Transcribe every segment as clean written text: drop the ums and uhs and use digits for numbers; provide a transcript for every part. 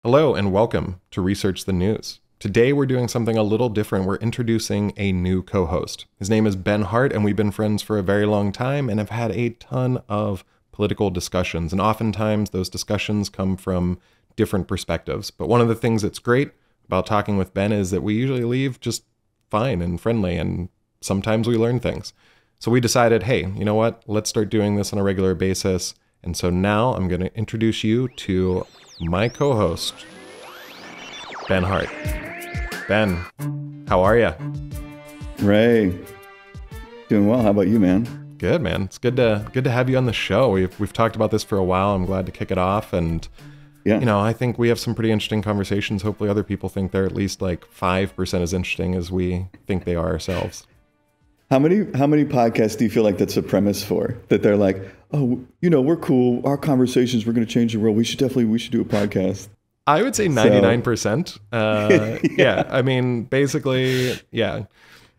Hello and welcome to Research the News. Today we're doing something a little different. We're introducing a new co-host. His name is Ben Hardt, and we've been friends for a very long time and have had a ton of political discussions. And oftentimes those discussions come from different perspectives. But one of the things that's great about talking with Ben is that we usually leave just fine and friendly, and sometimes we learn things. So we decided, hey, you know what? Let's start doing this on a regular basis. And so now I'm going to introduce you to my co-host, Ben Hardt. Ben, how are you? Ray, doing well. How about you, man? Good, man. It's good to have you on the show. We've talked about this for a while. I'm glad to kick it off, and I think we have some pretty interesting conversations. Hopefully, other people think they're at least like 5% as interesting as we think they are ourselves. How many podcasts do you feel like that's a premise for? That they're like, oh, we're cool. Our conversations, we're going to change the world. We should do a podcast. I would say 99%. Yeah. I mean, basically, yeah.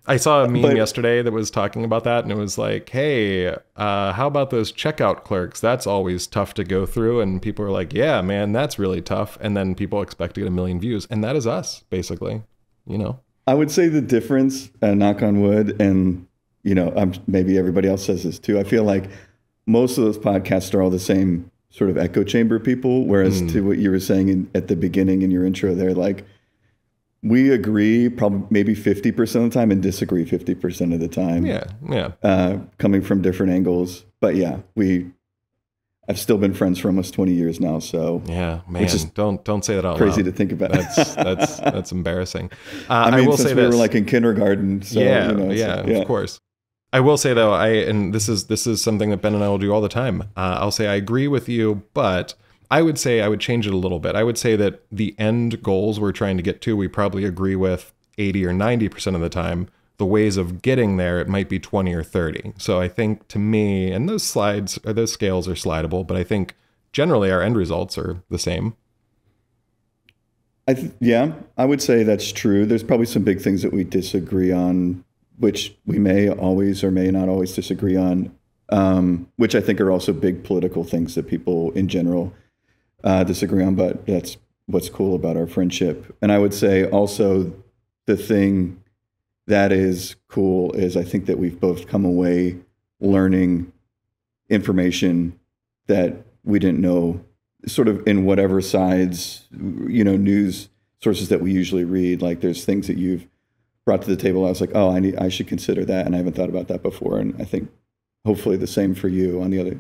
I saw a meme yesterday that was talking about that, and it was like, hey, how about those checkout clerks? That's always tough to go through. And people are like, yeah, man, that's really tough. And then people expect to get 1 million views. And that is us, basically, I would say the difference, knock on wood, and maybe everybody else says this too. I feel like most of those podcasts are all the same sort of echo chamber people, whereas to what you were saying at the beginning in your intro there, like we agree probably maybe 50% of the time and disagree 50% of the time. Yeah. Coming from different angles. But yeah, I've still been friends for almost 20 years now, so yeah, man, don't say that out crazy loud. To think about. That's embarrassing. I mean, will since say we this. were like in kindergarten. So, Of course. I will say though, and this is something that Ben and I will do all the time. I'll say I agree with you, but I would say I would change it a little bit. I would say that the end goals we're trying to get to, we probably agree with 80 or 90% of the time. The ways of getting there, it might be 20 or 30. So I think to me, and those scales are slidable, but I think generally our end results are the same. I would say that's true. There's probably some big things that we disagree on, which we may always or may not always disagree on, which I think are also big political things that people in general disagree on, but that's what's cool about our friendship. And I would say also the thing that is cool is I think that we've both come away learning information that we didn't know, sort of in whatever sides, news sources that we usually read. Like there's things that you've brought to the table. I was like, oh, I should consider that, and I haven't thought about that before. And I think hopefully the same for you on the other,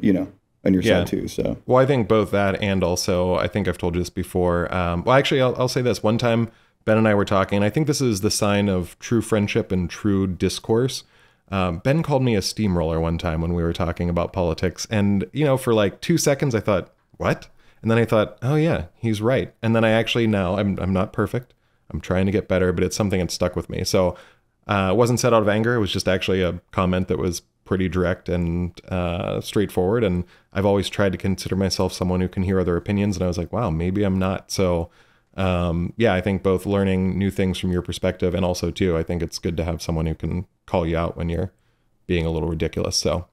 on your side too. So, well, I think both that and also I think I've told you this before. Well, actually, I'll say this. One time, Ben and I were talking, and I think this is the sign of true friendship and true discourse. Ben called me a steamroller one time when we were talking about politics. And, for like 2 seconds, I thought, what? And then I thought, oh yeah, he's right. And then I actually now, I'm not perfect. I'm trying to get better, but it's something that stuck with me. So it wasn't said out of anger. It was just actually a comment that was pretty direct and straightforward. And I've always tried to consider myself someone who can hear other opinions. And I was like, wow, maybe I'm not. So I think both learning new things from your perspective and also too, I think it's good to have someone who can call you out when you're being a little ridiculous. So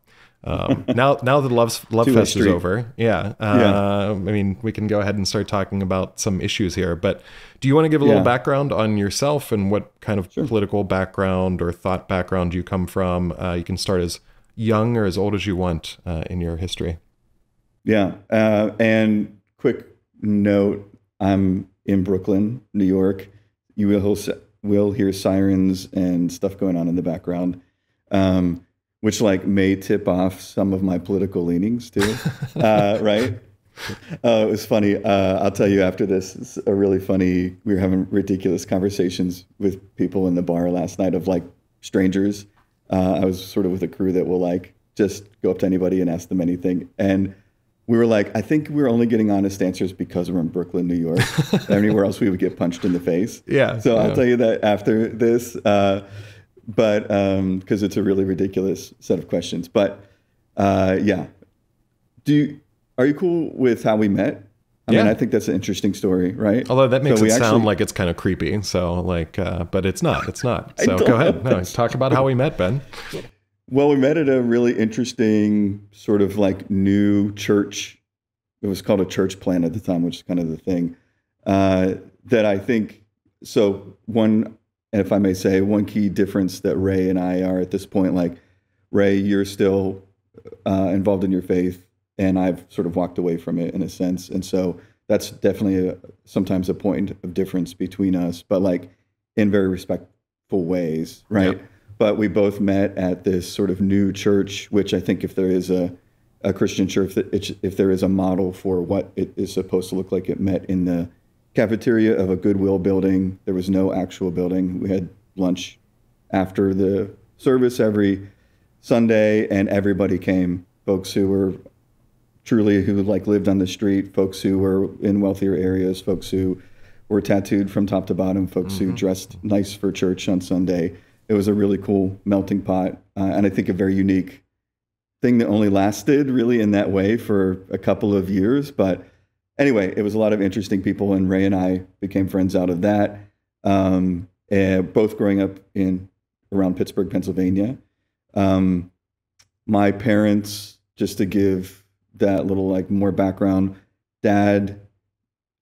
now the love fest is over. I mean, we can go ahead and start talking about some issues here, but do you want to give a little background on yourself and what kind of political background or thought background you come from? You can start as young or as old as you want in your history. Yeah. And quick note, I'm in Brooklyn, New York. You will hear sirens and stuff going on in the background, which may tip off some of my political leanings too, right? It was funny. I'll tell you after this, it's a really funny, we were having ridiculous conversations with people in the bar last night of strangers. I was sort of with a crew that will just go up to anybody and ask them anything. And we were like, I think we're only getting honest answers because we're in Brooklyn, New York. Anywhere else we would get punched in the face. Yeah. So I'll tell you that after this, but because it's a really ridiculous set of questions. But are you cool with how we met? I mean, I think that's an interesting story, right? Although that makes it sound like it's kind of creepy. So but it's not. It's not. So go ahead. No, talk about how we met, Ben. Well, we met at a really interesting sort of new church. It was called a church plant at the time, which is kind of the thing. that I think, so one, if I may say, one key difference that Ray and I are at this point, like Ray, you're still involved in your faith, and I've sort of walked away from it in a sense. And so that's definitely sometimes a point of difference between us, but like in very respectful ways, right? Yep. But we both met at this sort of new church, which I think if there is a Christian church, if there is a model for what it is supposed to look like, it met in the cafeteria of a Goodwill building. There was no actual building. We had lunch after the service every Sunday, and everybody came. Folks who were who like lived on the street, folks who were in wealthier areas, folks who were tattooed from top to bottom, folks who dressed nice for church on Sunday. It was a really cool melting pot, and I think a very unique thing that only lasted really in that way for a couple of years. But anyway, it was a lot of interesting people, and Ray and I became friends out of that, and both growing up around Pittsburgh, Pennsylvania. My parents, just to give that little like more background, dad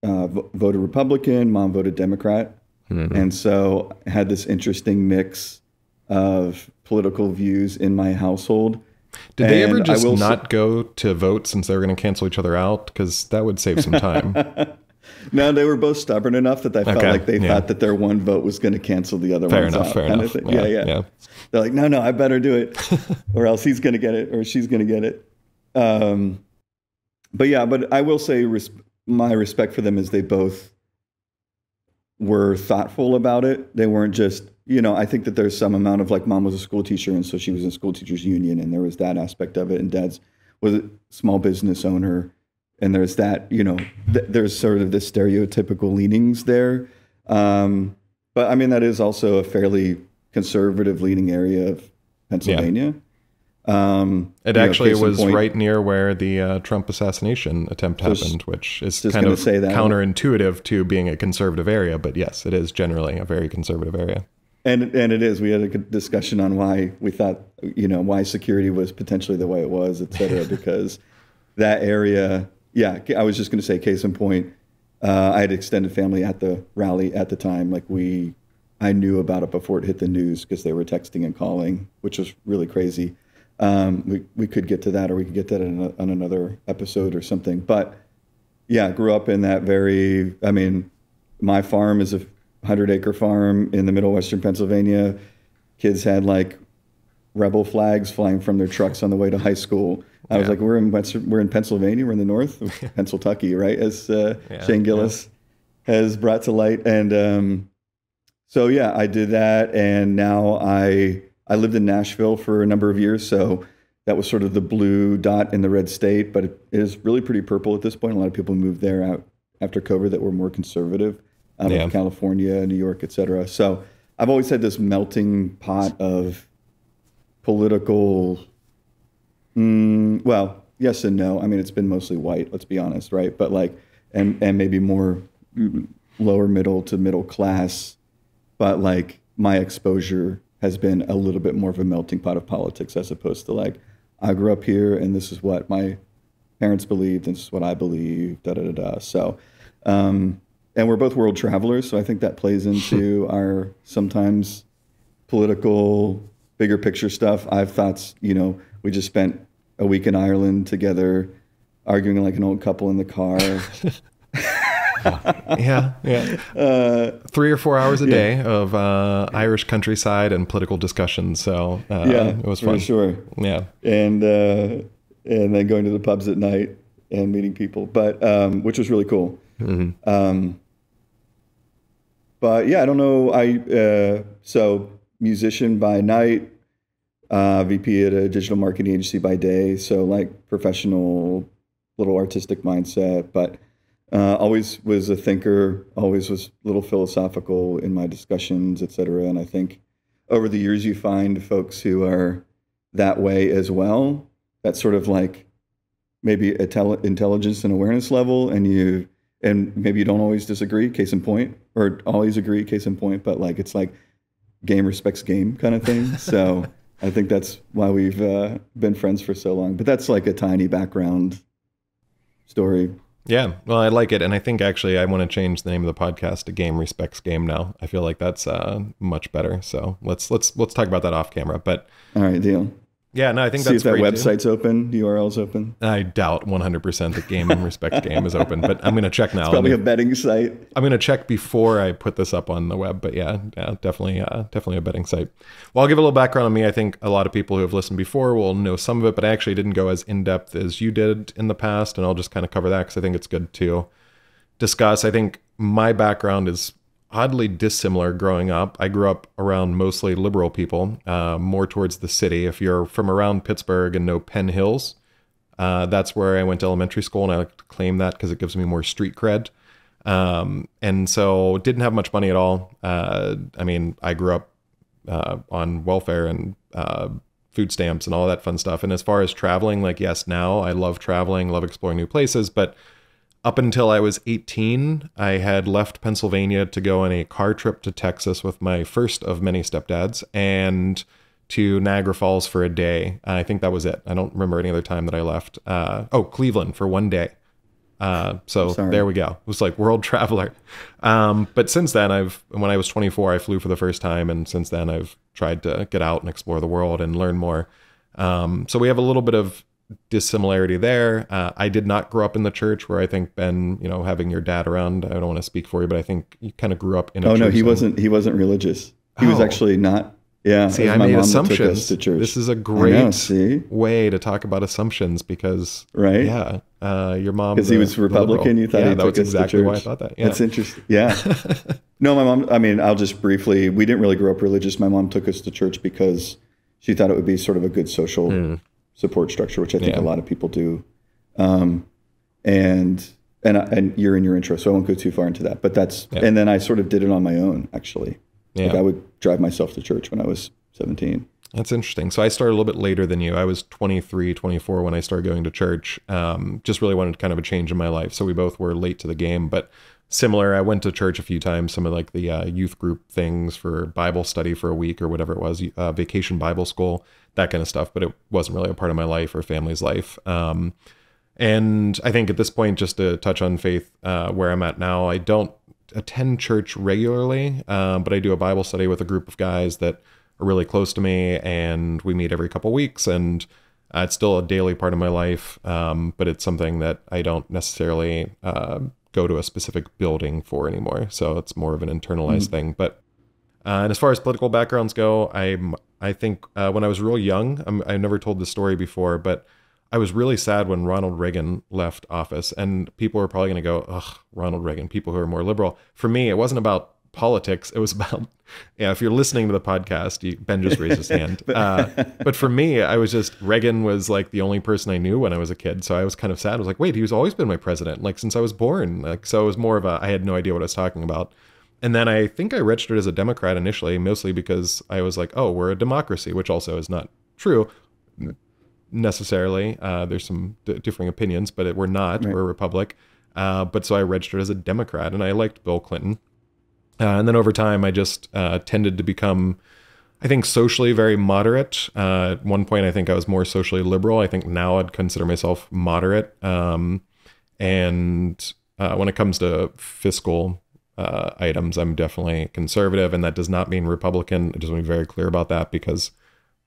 voted Republican, mom voted Democrat. And so I had this interesting mix of political views in my household. Did they ever just not go to vote since they were going to cancel each other out? Because that would save some time. No, they were both stubborn enough that I felt like they thought that their one vote was going to cancel the other one's out. Fair enough. Yeah. They're like, no, I better do it, or else he's going to get it, or she's going to get it. But I will say my respect for them is they both were thoughtful about it. They weren't just, I think that there's some amount of like, mom was a school teacher, and so she was in school teachers union, and there was that aspect of it. And dad's was a small business owner, and there's that, there's sort of this stereotypical leanings there. But I mean, that is also a fairly conservative leaning area of Pennsylvania. It actually was right near where the Trump assassination attempt happened, which is kind of counterintuitive to being a conservative area. But yes, it is generally a very conservative area. And it is. We had a good discussion on why we thought, why security was potentially the way it was, et cetera, because that area, I was just going to say, case in point, I had extended family at the rally at the time. Like I knew about it before it hit the news because they were texting and calling, which was really crazy. We could get to that, or we could get that on another episode or something. But yeah, grew up in that my farm is a 100-acre farm in the middle of Western Pennsylvania. Kids had like rebel flags flying from their trucks on the way to high school. I was like, we're in Pennsylvania, we're in the north, Pennsylvania, right? As Shane Gillis has brought to light. And so I did that, and now I lived in Nashville for a number of years, so that was sort of the blue dot in the red state, but it is really pretty purple at this point. A lot of people moved there out after COVID that were more conservative, out of California, New York, et cetera. So I've always had this melting pot of political, well, yes and no. I mean, it's been mostly white, let's be honest, right? But like, and maybe more lower middle to middle class, but like my exposure has been a little bit more of a melting pot of politics, as opposed to like, I grew up here and this is what my parents believed and this is what I believe, So, and we're both world travelers, so I think that plays into our sometimes political, bigger picture stuff. I've thought, we just spent a week in Ireland together, arguing like an old couple in the car. Yeah. 3 or 4 hours a day of Irish countryside and political discussions. So it was fun. For sure. Yeah. And then going to the pubs at night and meeting people, but which was really cool. But yeah, I don't know. So musician by night, VP at a digital marketing agency by day. So like professional, little artistic mindset, but always was a thinker, always was a little philosophical in my discussions, et cetera. And I think over the years you find folks who are that way as well. That's sort of like maybe intelligence and awareness level, and maybe you don't always disagree, case in point, or always agree, case in point, but like it's like game respects game kind of thing. So I think that's why we've been friends for so long. But that's like a tiny background story. Yeah, well, I like it, and I think actually I want to change the name of the podcast to Game Respects Game now. I feel like that's much better. So let's talk about that off camera. But All right, deal. yeah, no, I think See that's if that great website's open, URL's open. I doubt 100% that Game Respects Game is open, but I'm going to check now. It's probably a betting site. I'm going to check before I put this up on the web, but yeah, definitely a betting site. Well, I'll give a little background on me. I think a lot of people who have listened before will know some of it, but I actually didn't go as in-depth as you did in the past, and I'll just kind of cover that because I think it's good to discuss. I think my background is oddly dissimilar growing up. I grew up around mostly liberal people, more towards the city. If you're from around Pittsburgh and know Penn Hills, that's where I went to elementary school, and I like to claim that because it gives me more street cred. And so didn't have much money at all. I mean, I grew up on welfare and food stamps and all that fun stuff. And as far as traveling, like, yes, now I love traveling, love exploring new places, but up until I was 18, I had left Pennsylvania to go on a car trip to Texas with my first of many stepdads and to Niagara Falls for a day. I think that was it. I don't remember any other time that I left. Cleveland for one day. So there we go. It was like world traveler. But since then, when I was 24, I flew for the first time. And since then I've tried to get out and explore the world and learn more. So we have a little bit of dissimilarity there. I did not grow up in the church where I think Ben, having your dad around, I don't want to speak for you, but I think you kind of grew up in a church. No, he wasn't religious. He was actually not. Yeah. See, I made assumptions. This is a great way to talk about assumptions because, right? Yeah. Your mom, because he was Republican. You thought he took us exactly to church. why I thought that. Yeah. That's interesting. Yeah. No, my mom, I mean, I'll just briefly, we didn't really grow up religious. My mom took us to church because she thought it would be sort of a good social support structure, which I think a lot of people do. And you're in your intro, so I won't go too far into that, but and then I sort of did it on my own, actually. Yeah. Like I would drive myself to church when I was 17. That's interesting. So I started a little bit later than you. I was 23, 24 when I started going to church. Just really wanted kind of a change in my life. So we both were late to the game, but similar. I went to church a few times, some of like the youth group things for Bible study for a week or whatever it was, vacation Bible school, that kind of stuff. But it wasn't really a part of my life or family's life. And I think at this point, just to touch on faith, where I'm at now, I don't attend church regularly, but I do a Bible study with a group of guys that are really close to me, and we meet every couple weeks, and it's still a daily part of my life, but it's something that I don't necessarily go to a specific building for anymore, so it's more of an internalized thing. But and as far as political backgrounds go, I think when I was real young, I never told this story before, but I was really sad when Ronald Reagan left office, and people are probably going to go, ugh, Ronald Reagan, people who are more liberal. For me, it wasn't about politics. It was about, if you're listening to the podcast, Ben just raised his hand. But for me, I was just, Reagan was like the only person I knew when I was a kid. So I was kind of sad. I was like, wait, he's always been my president, like since I was born. Like, so it was more of I had no idea what I was talking about. And then I think I registered as a Democrat initially, mostly because I was like, oh, we're a democracy, which also is not true necessarily. There's some differing opinions, but we're not. Right. We're a republic. But so I registered as a Democrat, and I liked Bill Clinton. And then over time, I just tended to become, I think, socially very moderate. At one point, I think I was more socially liberal. I think now I'd consider myself moderate. And when it comes to fiscal items, I'm definitely conservative, and that does not mean Republican. I just want to be very clear about that, because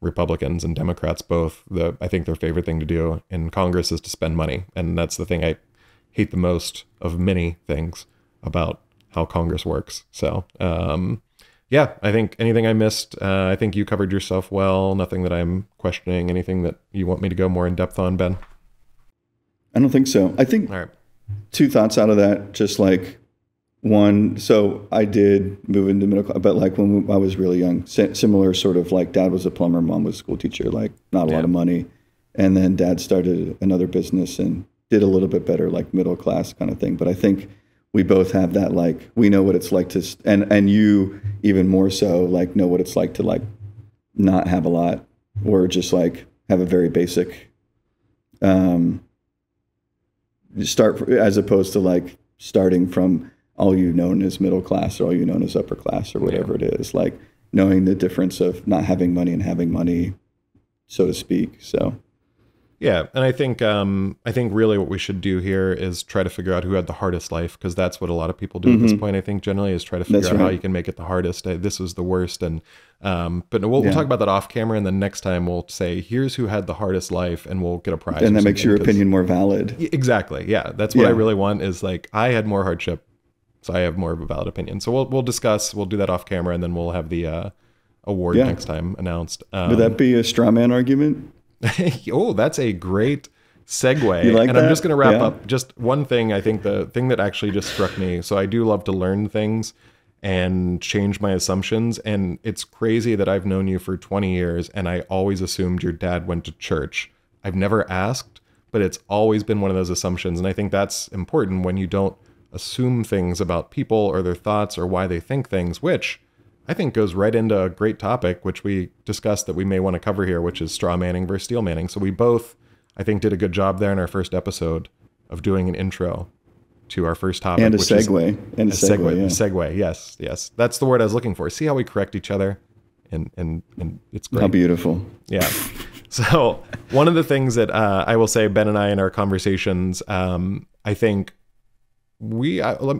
Republicans and Democrats both, I think their favorite thing to do in Congress is to spend money. And that's the thing I hate the most of many things about how Congress works. So, yeah, I think anything I missed, I think you covered yourself well. Nothing that I'm questioning. Anything that you want me to go more in depth on, Ben? I don't think so. I think two thoughts out of that, just like one, so I did move into middle class, but like when I was really young, similar sort of like dad was a plumber, mom was a school teacher, like not a lot of money. And then dad started another business and did a little bit better, like middle class kind of thing. But I think we both have that, like, we know what it's like to, and you even more so, like, know what it's like to, like, not have a lot, or just, like, have a very basic, start, as opposed to, like, starting from all you known as middle class or all you known as upper class or whatever it is, like, knowing the difference of not having money and having money, so to speak. So Yeah, and I think really what we should do here is try to figure out who had the hardest life, because that's what a lot of people do at this point. I think generally is try to figure out how you can make it the hardest. This was the worst, and but we'll talk about that off camera, and then next time we'll say here's who had the hardest life, and we'll get a prize. And that makes your opinion more valid. Exactly. Yeah, that's what I really want. Is like I had more hardship, so I have more of a valid opinion. So we'll discuss. We'll do that off camera, and then we'll have the award next time announced. Would that be a straw man argument? Oh, that's a great segue. You like and that? I'm just going to wrap up just one thing. I think the thing that actually just struck me. So I do love to learn things and change my assumptions. And it's crazy that I've known you for 20 years and I always assumed your dad went to church. I've never asked, but it's always been one of those assumptions. And I think that's important when you don't assume things about people or their thoughts or why they think things, which I think goes right into a great topic, which we discussed that we may want to cover here, which is straw manning versus steel manning. So we both, I think, did a good job there in our first episode of doing an intro to our first topic. And a segue. And a segue. Yeah. Segue. Yes. Yes. That's the word I was looking for. See how we correct each other? And it's great. How beautiful. Yeah. So one of the things that I will say, Ben and I, in our conversations, I think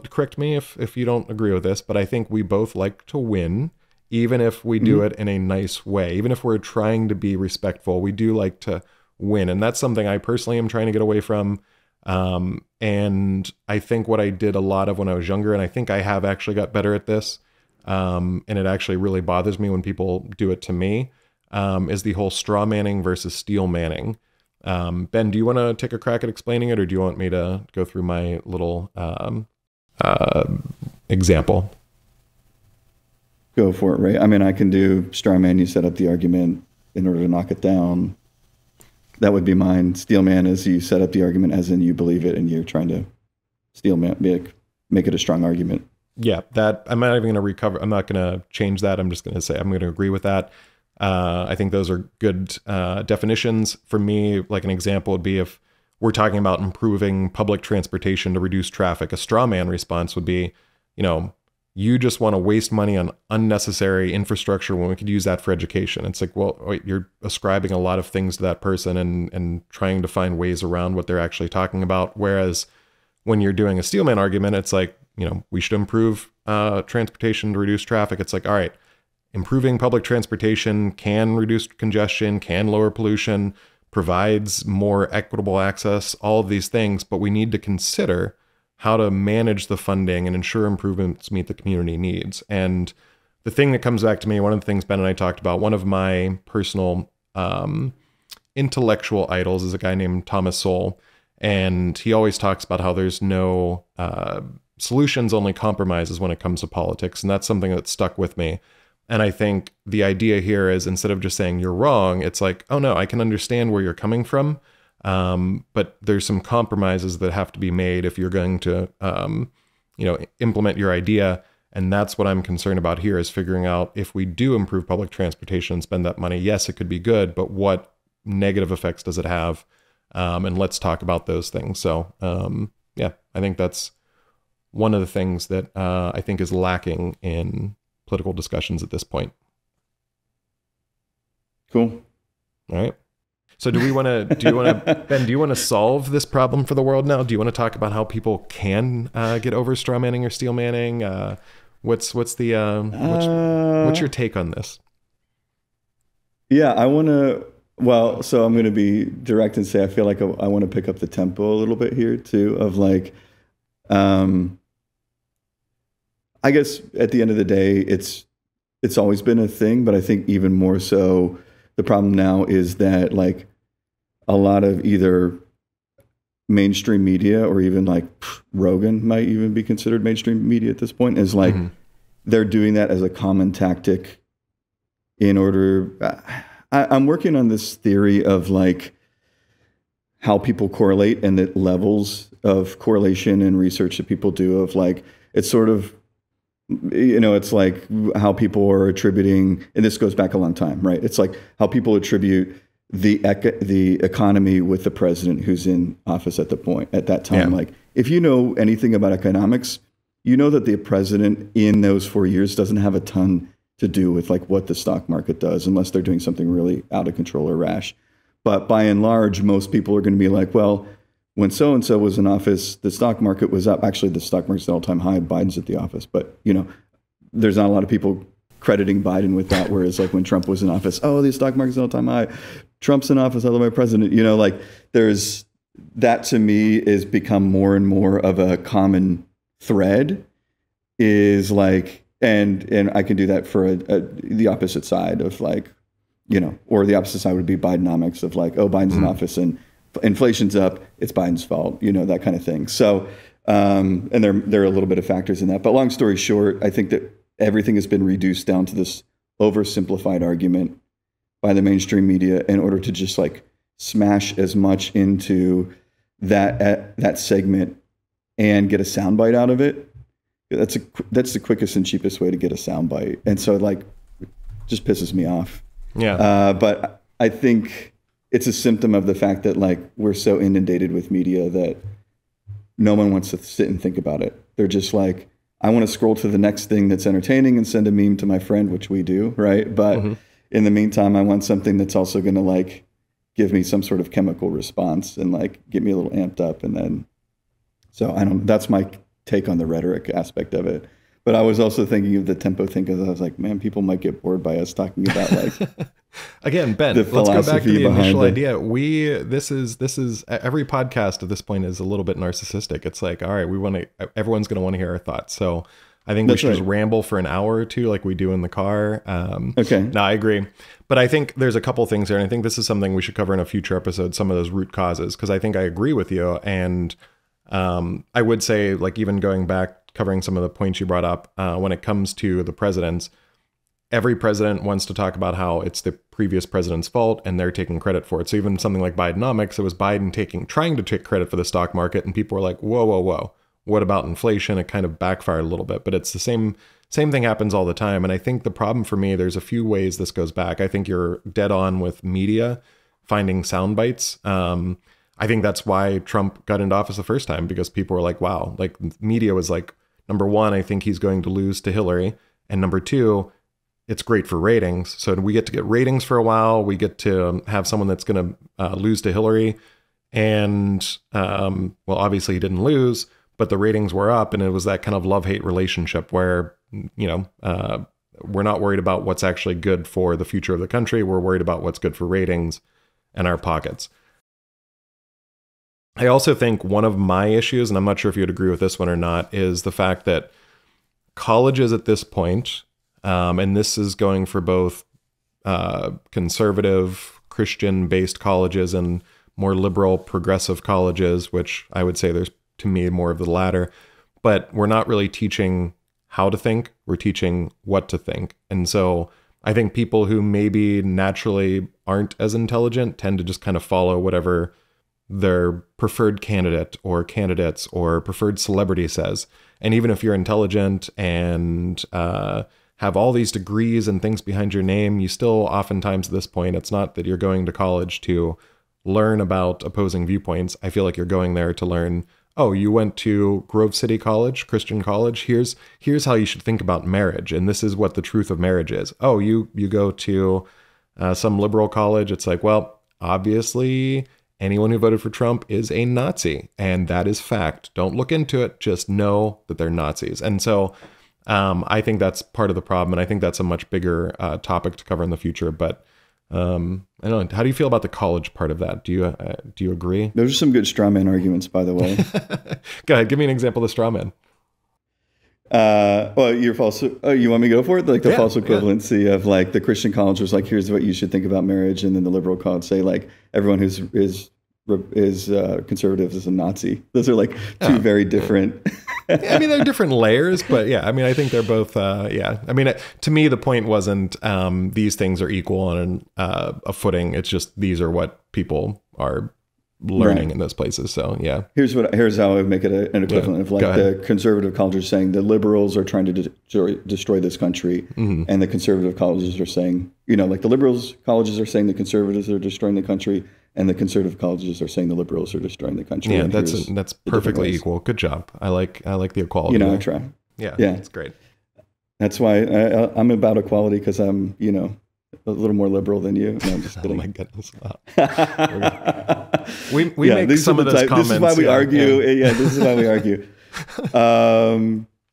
correct me if you don't agree with this, but I think we both like to win, even if we do it in a nice way. Even if we're trying to be respectful, we do like to win. And that's something I personally am trying to get away from. And I think what I did a lot of when I was younger, and I think I have actually got better at this, and it actually really bothers me when people do it to me, is the whole straw manning versus steel manning. Ben, do you want to take a crack at explaining it, or do you want me to go through my little example? Go for it, Ray. I mean, I can do straw man. You set up the argument in order to knock it down. That would be mine. Steel man is you set up the argument as in you believe it and you're trying to steel man, make it a strong argument. Yeah, that I'm not even going to recover. I'm not going to change that. I'm just going to say I'm going to agree with that. I think those are good definitions. For me, like an example would be if we're talking about improving public transportation to reduce traffic, a straw man response would be, you just want to waste money on unnecessary infrastructure when we could use that for education. It's like, well, wait, you're ascribing a lot of things to that person and trying to find ways around what they're actually talking about. Whereas when you're doing a steel man argument, it's like, we should improve transportation to reduce traffic. It's like, all right, improving public transportation can reduce congestion, can lower pollution, provides more equitable access, all of these things, but we need to consider how to manage the funding and ensure improvements meet the community needs. And the thing that comes back to me, one of the things Ben and I talked about, one of my personal intellectual idols is a guy named Thomas Sowell. And he always talks about how there's no solutions, only compromises when it comes to politics. And that's something that stuck with me. And I think the idea here is instead of just saying you're wrong, it's like, oh no, I can understand where you're coming from. But there's some compromises that have to be made if you're going to, implement your idea. And that's what I'm concerned about here is figuring out if we do improve public transportation and spend that money, yes, it could be good, but what negative effects does it have? And let's talk about those things. So, I think that's one of the things that I think is lacking in political discussions at this point. Cool. All right. So Ben, do you want to solve this problem for the world now? Do you want to talk about how people can get over straw manning or steel manning? What's your take on this? Yeah, I want to, so I'm going to be direct and say, I feel like I want to pick up the tempo a little bit here too, of like, I guess at the end of the day, it's always been a thing, but I think even more so, the problem now is that like a lot of either mainstream media or even like Rogan might even be considered mainstream media at this point is like, they're doing that as a common tactic in order. I'm working on this theory of like how people correlate and the levels of correlation and research that people do of like, it's sort of, it's like how people are attributing, and this goes back a long time, right? It's like how people attribute the economy with the president who's in office at that time. Yeah. Like if you know anything about economics, you know that the president in those 4 years doesn't have a ton to do with like what the stock market does unless they're doing something really out of control or rash. But by and large, most people are going to be like, well, when so-and-so was in office, the stock market was up. Actually, the stock market's at an all-time high. Biden's at the office. But, there's not a lot of people crediting Biden with that. Whereas like when Trump was in office, oh, the stock market's at an all-time high. Trump's in office, I love my president. There's that to me is become more and more of a common thread is like, and I can do that for the opposite side of like, or the opposite side would be Bidenomics of like, oh, Biden's in office and inflation's up, it's Biden's fault, that kind of thing. So, and there are a little bit of factors in that, but long story short, I think that everything has been reduced down to this oversimplified argument by the mainstream media in order to just like smash as much into that segment and get a soundbite out of it. That's the quickest and cheapest way to get a soundbite. And so like, it just pisses me off. Yeah. But I think it's a symptom of the fact that like we're so inundated with media that no one wants to sit and think about it. They're just like, I want to scroll to the next thing that's entertaining and send a meme to my friend, which we do, right? But in the meantime, I want something that's also going to like give me some sort of chemical response and like get me a little amped up. And then, so that's my take on the rhetoric aspect of it. But I was also thinking of the tempo thing because I was like, man, people might get bored by us talking about like again, Ben, let's go back to the initial idea. This is every podcast at this point is a little bit narcissistic. It's like, all right, everyone's going to want to hear our thoughts. So I think we should just ramble for an hour or two like we do in the car. Okay. No, I agree. But I think there's a couple things there. And I think this is something we should cover in a future episode, some of those root causes, because I think I agree with you. And I would say like even going back, covering some of the points you brought up, when it comes to the presidents, every president wants to talk about how it's the previous president's fault and they're taking credit for it. So even something like Bidenomics, it was Biden trying to take credit for the stock market, and people were like, whoa, what about inflation? It kind of backfired a little bit, but it's the same thing happens all the time. And I think the problem for me, there's a few ways this goes back. I think you're dead on with media finding sound bites. I think that's why Trump got into office the first time, because people were like, wow, like media was like, number one, I think he's going to lose to Hillary. And number two, it's great for ratings. So we get to get ratings for a while. We get to have someone that's going to lose to Hillary. And, well, obviously he didn't lose, but the ratings were up. And it was that kind of love-hate relationship where, we're not worried about what's actually good for the future of the country. We're worried about what's good for ratings and our pockets. I also think one of my issues, and I'm not sure if you'd agree with this one or not, is the fact that colleges at this point, and this is going for both conservative, Christian-based colleges and more liberal, progressive colleges, which I would say there's, to me, more of the latter, but we're not really teaching how to think, we're teaching what to think. And so I think people who maybe naturally aren't as intelligent tend to just kind of follow whatever their preferred candidate or candidates or preferred celebrity says. And even if you're intelligent and have all these degrees and things behind your name, you still oftentimes at this point, it's not that you're going to college to learn about opposing viewpoints. I feel like you're going there to learn, oh, you went to Grove City College, Christian college. Here's how you should think about marriage. And this is what the truth of marriage is. Oh, you go to some liberal college. It's like, well, obviously anyone who voted for Trump is a Nazi, and that is fact. Don't look into it. Just know that they're Nazis. And so I think that's part of the problem, and I think that's a much bigger topic to cover in the future. But I don't know. How do you feel about the college part of that? Do you agree? Those are some good straw man arguments, by the way. Go ahead. Give me an example of the straw man. Well, you're false. Oh, you want me to go for it? Like the false equivalency of like the Christian college was like, here's what you should think about marriage. And then the liberal college say like everyone who's conservative is a Nazi. Those are like two very different. Yeah, I mean, they're different layers, but yeah, I mean, I think they're both, I mean, to me, the point wasn't these things are equal on a footing. It's just these are what people are learning in those places. So yeah, here's how I would make it an equivalent of like the conservative colleges saying the liberals are trying to destroy this country, and the conservative colleges are saying, like the liberals colleges are saying the conservatives are destroying the country, and the conservative colleges are saying the liberals are destroying the country. Yeah, that's perfectly equal. Good job. I like the equality. I try. Yeah, it's great. That's why I'm about equality, because I'm a little more liberal than you. No, I'm just Oh kidding. my goodness. We make some of those comments. This is why we argue. Yeah, this is why we argue.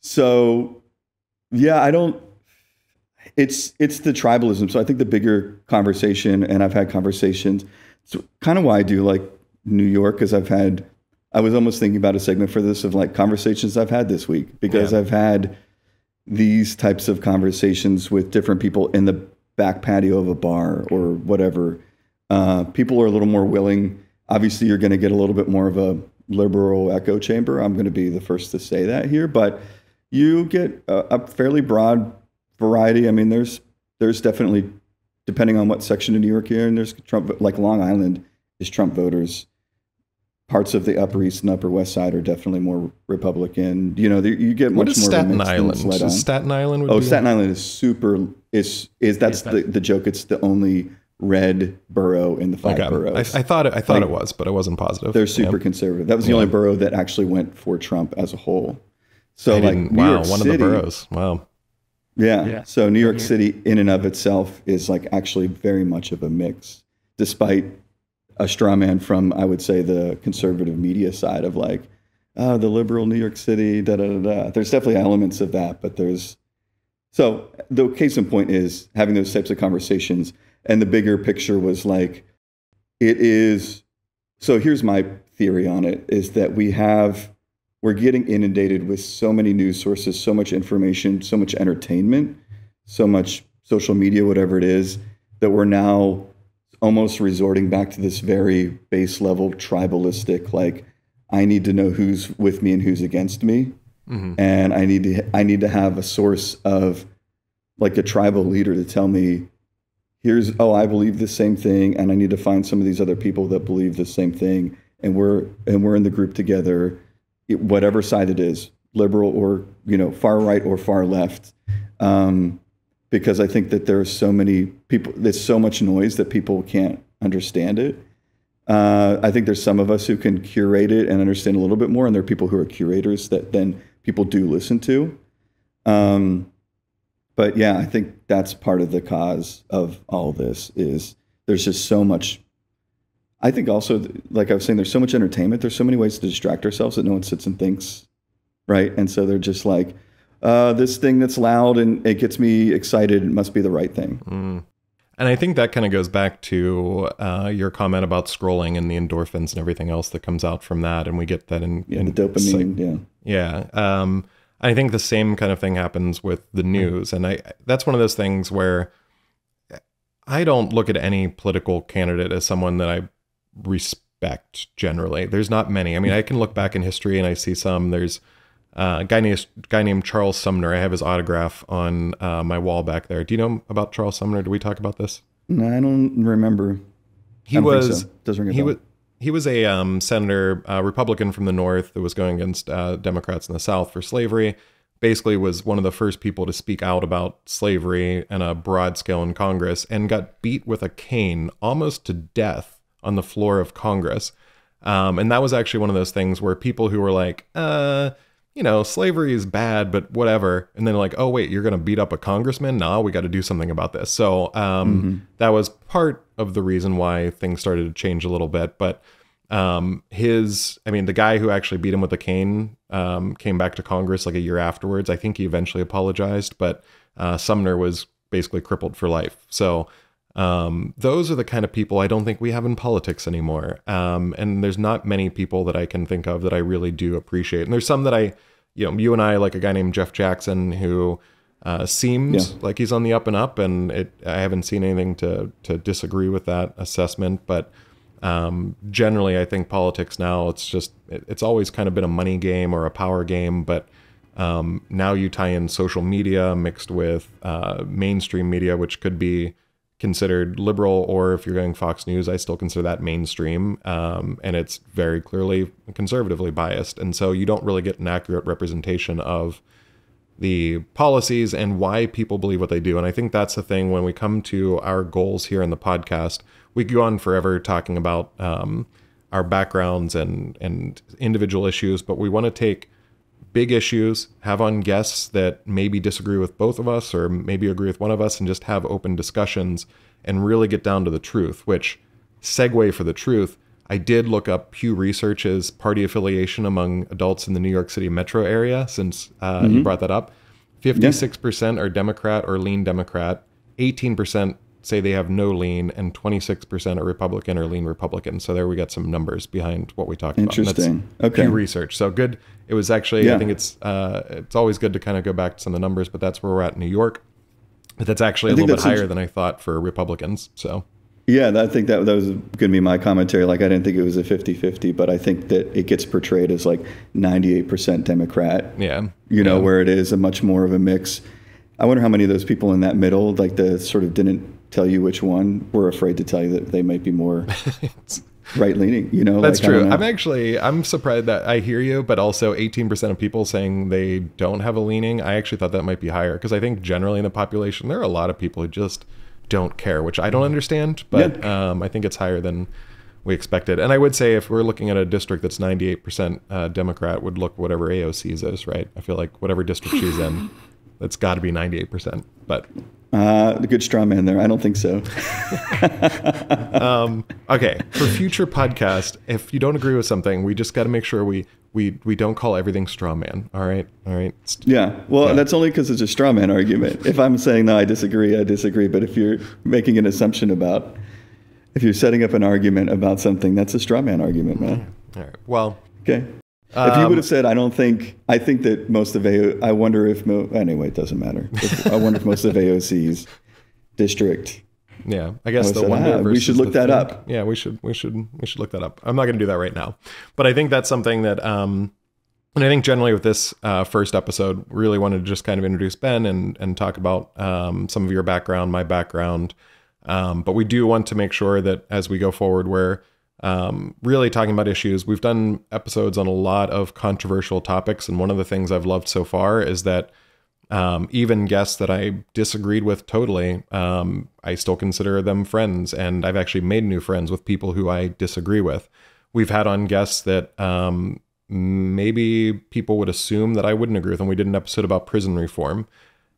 So yeah, I don't, it's the tribalism. So I think the bigger conversation, and I've had conversations, it's kind of why I do like New York, because I was almost thinking about a segment for this of like conversations I've had this week, because I've had these types of conversations with different people in the back patio of a bar or whatever. People are a little more willing. Obviously, you're going to get a little bit more of a liberal echo chamber. I'm going to be the first to say that here, but you get a fairly broad variety. I mean, there's definitely, depending on what section of New York you're in, there's Trump, like Long Island is Trump voters. Parts of the Upper East and Upper West Side are definitely more Republican. You know, you get much more. What is Staten Island? Staten Island? Staten Island is super. That's the joke. It's the only red borough in the five boroughs. I thought it was, but I wasn't positive. They're super conservative. That was the only borough that actually went for Trump as a whole. So like New York one City, of the boroughs. Wow. Yeah. So New York City in and of itself is like actually very much of a mix, despite a straw man from, I would say, the conservative media side of like, the liberal New York City, da da da da. There's definitely elements of that, but so the case in point is having those types of conversations, and the bigger picture was like, so here's my theory on it, is that we're getting inundated with so many news sources, so much information, so much entertainment, so much social media, whatever it is, that we're now almost resorting back to this very base level tribalistic, like, I need to know who's with me and who's against me. Mm-hmm. And I need to have a source of like a tribal leader to tell me, I believe the same thing, and I need to find some of these other people that believe the same thing, and we're in the group together, whatever side it is, liberal or, far right or far left. Because I think that there are so many people, there's so much noise that people can't understand it. I think there's some of us who can curate it and understand a little bit more, and there are people who are curators that then people do listen to. But yeah, I think that's part of the cause of all this is there's just so much. I think also, like I was saying, there's so much entertainment. There's so many ways to distract ourselves that no one sits and thinks, right? And so they're just like, this thing that's loud and it gets me excited, it must be the right thing. Mm. And I think that kind of goes back to your comment about scrolling and the endorphins and everything else that comes out from that. And we get that in the dopamine. Yeah. I think the same kind of thing happens with the news. And that's one of those things where I don't look at any political candidate as someone that I respect generally. There's not many. I mean, I can look back in history and I see some. There's a guy named Charles Sumner. I have his autograph on my wall back there. Do you know about Charles Sumner? Did we talk about this? No, I don't remember. He was a senator, Republican from the North, that was going against Democrats in the South for slavery. Basically was one of the first people to speak out about slavery on a broad scale in Congress, and got beat with a cane almost to death on the floor of Congress. And that was actually one of those things where people who were like, slavery is bad, but whatever. And then like, oh, wait, you're going to beat up a congressman? No, we got to do something about this. So that was part of the reason why things started to change a little bit. But the guy who actually beat him with a cane came back to Congress like a year afterwards. I think he eventually apologized, but Sumner was basically crippled for life. So those are the kind of people I don't think we have in politics anymore. And there's not many people that I can think of that I really do appreciate. And there's some that you and I, like a guy named Jeff Jackson, who seems like he's on the up and up, and I haven't seen anything to disagree with that assessment. But generally, I think politics now, it's always kind of been a money game or a power game. But now you tie in social media mixed with mainstream media, which could be considered liberal, or if you're going Fox News, I still consider that mainstream, and it's very clearly conservatively biased. And so you don't really get an accurate representation of the policies and why people believe what they do. And I think that's the thing when we come to our goals here in the podcast. We go on forever talking about our backgrounds and individual issues, but we want to take big issues, have on guests that maybe disagree with both of us or maybe agree with one of us, and just have open discussions and really get down to the truth. Which, segue for the truth, I did look up Pew Research's party affiliation among adults in the New York City metro area, since you brought that up. 56% are Democrat or lean Democrat, 18% say they have no lean, and 26% are Republican or lean Republican. So there we got some numbers behind what we talked about. Interesting. Okay. Pew Research. So good. It was actually, I think it's always good to kind of go back to some of the numbers, but that's where we're at in New York. But that's actually a little bit higher than I thought for Republicans. So yeah, I think that was going to be my commentary. Like, I didn't think it was a 50-50, but I think that it gets portrayed as like 98% Democrat. Yeah. You know, where it is a much more of a mix. I wonder how many of those people in that middle, like the sort of didn't tell you which one, were afraid to tell you that they might be more right-leaning, you know? That's like, true. I'm surprised that I hear you, but also 18% of people saying they don't have a leaning. I actually thought that might be higher, because I think generally in the population, there are a lot of people who just don't care, which I don't understand, but I think it's higher than we expected. And I would say if we're looking at a district that's 98% Democrat, would look whatever AOC's is, right? I feel like whatever district she's in, that's got to be 98%. But the good straw man there. I don't think so. Okay, for future podcast, if you don't agree with something, we just got to make sure we don't call everything straw man. All right. Yeah. Well, that's only because it's a straw man argument. If I'm saying no, I disagree. But if you're making an assumption if you're setting up an argument about something, that's a straw man argument, man. All right. Well. Okay. If you would have said, I think that most of I wonder if, anyway, it doesn't matter. I wonder if most of AOC's district. Yeah, I guess the wonder we should look that up. Yeah, we should look that up. I'm not going to do that right now, but I think that's something that, and I think generally with this first episode, really wanted to just kind of introduce Ben and talk about some of your background, my background, but we do want to make sure that as we go forward, we're really talking about issues. We've done episodes on a lot of controversial topics, and one of the things I've loved so far is that even guests that I disagreed with totally, I still consider them friends, and I've actually made new friends with people who I disagree with. We've had on guests that maybe people would assume that I wouldn't agree with, and we did an episode about prison reform.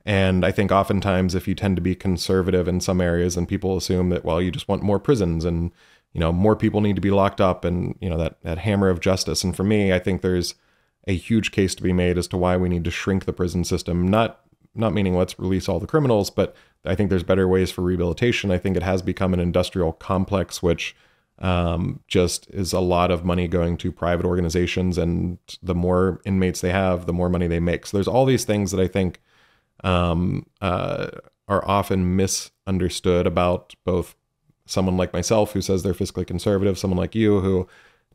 And I think oftentimes if you tend to be conservative in some areas, then people assume that, well, you just want more prisons and, you know, more people need to be locked up and, you know, that hammer of justice. And for me, I think there's a huge case to be made as to why we need to shrink the prison system. Not meaning let's release all the criminals, but I think there's better ways for rehabilitation. I think it has become an industrial complex, which just is a lot of money going to private organizations, and the more inmates they have, the more money they make. So there's all these things that I think are often misunderstood about both someone like myself who says they're fiscally conservative, someone like you who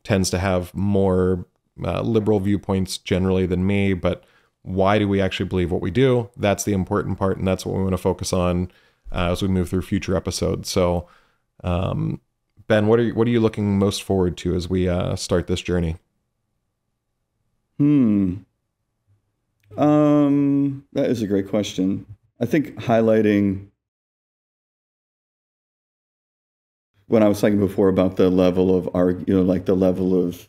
tends to have more liberal viewpoints generally than me. But why do we actually believe what we do? That's the important part, and that's what we want to focus on as we move through future episodes. So, Ben, what are you looking most forward to as we start this journey? That is a great question. I think highlighting when I was talking before about the level of like the level of,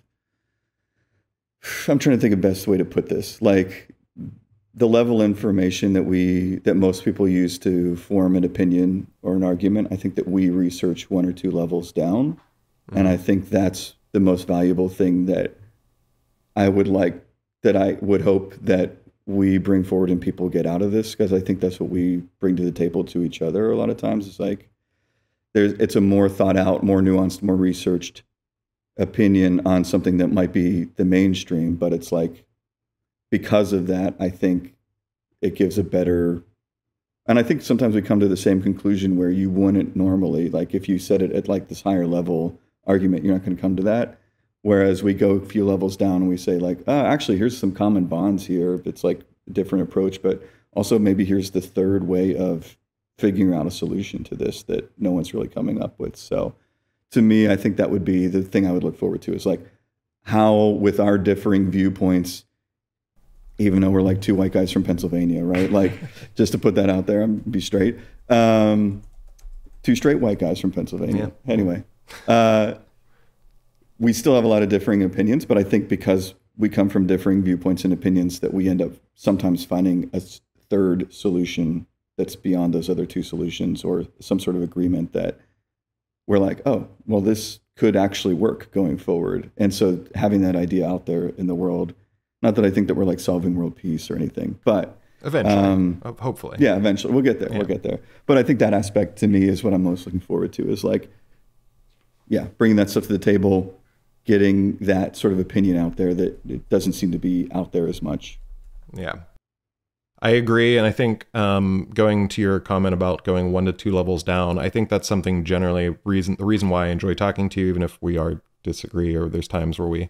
I'm trying to think of the best way to put this, like the level of information that most people use to form an opinion or an argument. I think that we research one or two levels down. Mm-hmm. And I think that's the most valuable thing that I would hope that we bring forward and people get out of this, because I think that's what we bring to the table to each other a lot of times. It's like it's a more thought out, more nuanced, more researched opinion on something that might be the mainstream, but it's like, because of that, I think it gives a better, and I think sometimes we come to the same conclusion where you wouldn't normally, like if you said it at like this higher level argument, you're not going to come to that. Whereas we go a few levels down and we say like, actually, here's some common bonds here. It's like a different approach, but also maybe here's the third way of figuring out a solution to this that no one's really coming up with. So to me, I think that would be the thing I would look forward to, is like how with our differing viewpoints, even though we're like two white guys from Pennsylvania, right? Like just to put that out there, I'm be straight. Two straight white guys from Pennsylvania. Yeah. Anyway, we still have a lot of differing opinions, but I think because we come from differing viewpoints and opinions that we end up sometimes finding a third solution that's beyond those other two solutions, or some sort of agreement that we're like, oh, well, this could actually work going forward. And so having that idea out there in the world, not that I think that we're like solving world peace or anything, but eventually, hopefully. Yeah, eventually. We'll get there. Yeah. We'll get there. But I think that aspect to me is what I'm most looking forward to, is like, yeah, bringing that stuff to the table, getting that sort of opinion out there that it doesn't seem to be out there as much. Yeah. I agree. And I think going to your comment about going 1 to 2 levels down, I think that's something generally the reason why I enjoy talking to you, even if we disagree, or there's times where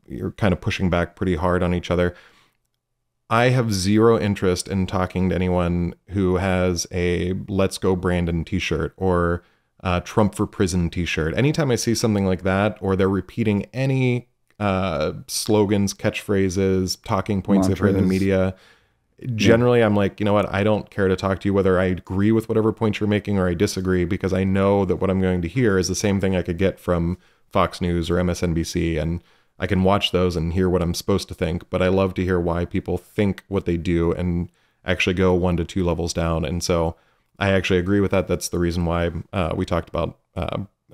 you're kind of pushing back pretty hard on each other. I have zero interest in talking to anyone who has a Let's Go Brandon t-shirt or Trump for Prison t-shirt. Anytime I see something like that, or they're repeating any slogans, catchphrases, talking points they've heard in the media, generally I'm like, you know what, I don't care to talk to you whether I agree with whatever point you're making or I disagree, because I know that what I'm going to hear is the same thing I could get from Fox News or MSNBC, and I can watch those and hear what I'm supposed to think, but I love to hear why people think what they do and actually go 1 to 2 levels down. And so I actually agree with that. That's the reason why we talked about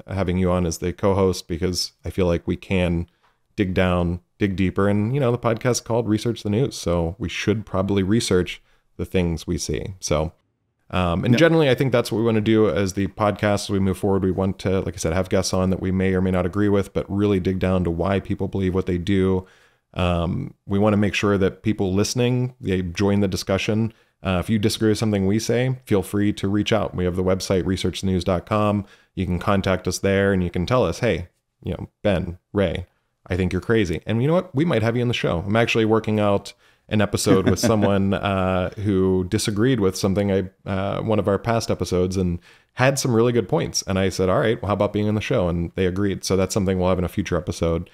having you on as the co-host, because I feel like we can dig deeper. And, you know, the podcast is called Research the News, so we should probably research the things we see. So, generally, I think that's what we want to do as the podcast. As we move forward, we want to, like I said, have guests on that we may or may not agree with, but really dig down to why people believe what they do. We want to make sure that people listening, they join the discussion. If you disagree with something we say, feel free to reach out. We have the website, researchthenews.com. You can contact us there and you can tell us, hey, you know, Ben, Ray, I think you're crazy. And you know what? We might have you on the show. I'm actually working out an episode with someone who disagreed with something one of our past episodes and had some really good points. And I said, all right, well, how about being on the show? And they agreed. So that's something we'll have in a future episode.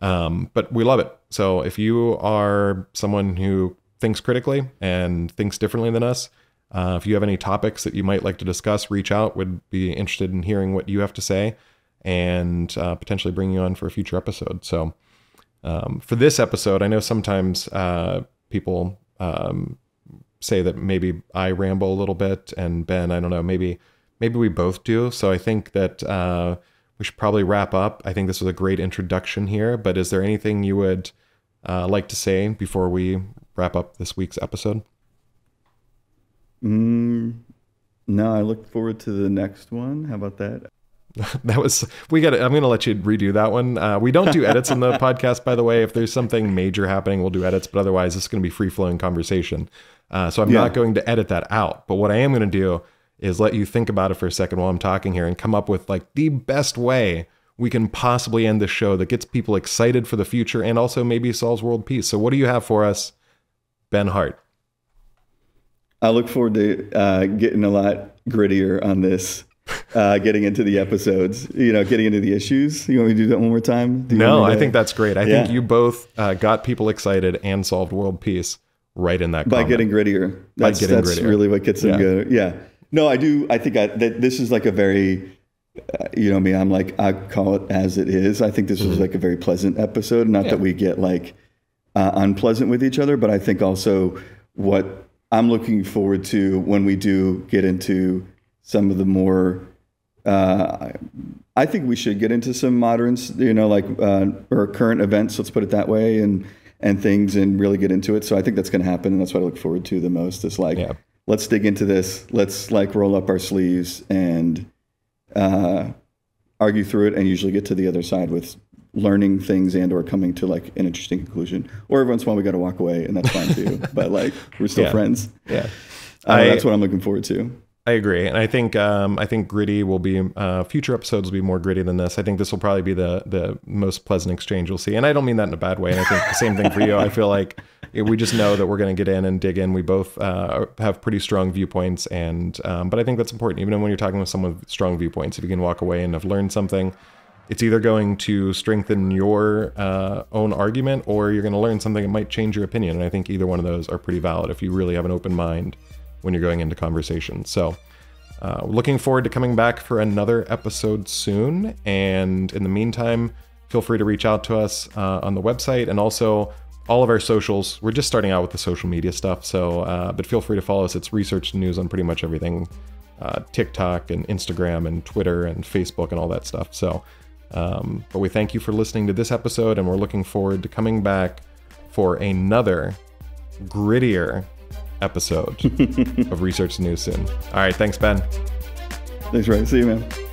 But we love it. So if you are someone who thinks critically and thinks differently than us, if you have any topics that you might like to discuss, reach out. Would be interested in hearing what you have to say, and potentially bring you on for a future episode. So for this episode, I know sometimes people say that maybe I ramble a little bit, and Ben, I don't know, maybe we both do. So I think that we should probably wrap up. I think this was a great introduction here, but is there anything you would like to say before we wrap up this week's episode? No, I look forward to the next one. How about that? I'm going to let you redo that one. We don't do edits in the podcast, by the way. If there's something major happening, we'll do edits, but otherwise this is going to be free flowing conversation. So I'm not going to edit that out, but what I am going to do is let you think about it for a second while I'm talking here and come up with like the best way we can possibly end this show that gets people excited for the future and also maybe solves world peace. So what do you have for us, Ben Hardt? I look forward to getting a lot grittier on this. Getting into the episodes, getting into the issues. You want me to do that one more time? No, I think that's great. I think you both got people excited and solved world peace right in that comment. By getting grittier. That's grittier. Really what gets them going. Yeah. No, I do. I think that this is like a very, me, I'm like, I call it as it is. I think this was like a very pleasant episode. Not that we get like unpleasant with each other, but I think also what I'm looking forward to when we do get into some of the more, I think we should get into some moderns, or current events, let's put it that way, and things, and really get into it. So I think that's going to happen, and that's what I look forward to the most. Is like, let's dig into this. Let's like roll up our sleeves and argue through it, and usually get to the other side with learning things and or coming to like an interesting conclusion. Or every once in a while we got to walk away, and that's fine too. But like, we're still friends. Yeah, that's what I'm looking forward to. I agree. And I think gritty will be, future episodes will be more gritty than this. I think this will probably be the most pleasant exchange you'll see. And I don't mean that in a bad way. And I think the same thing for you. I feel like we just know that we're going to get in and dig in. We both have pretty strong viewpoints. And but I think that's important. Even when you're talking with someone with strong viewpoints, if you can walk away and have learned something, it's either going to strengthen your own argument, or you're going to learn something that might change your opinion. And I think either one of those are pretty valid if you really have an open mind when you're going into conversation. So looking forward to coming back for another episode soon. And in the meantime, feel free to reach out to us on the website, and also all of our socials. We're just starting out with the social media stuff, so but feel free to follow us. It's Research News on pretty much everything, TikTok and Instagram and Twitter and Facebook and all that stuff. So, but we thank you for listening to this episode, and we're looking forward to coming back for another grittier episode of Research News soon. All right, thanks, Ben. Thanks, Ray. See you, man.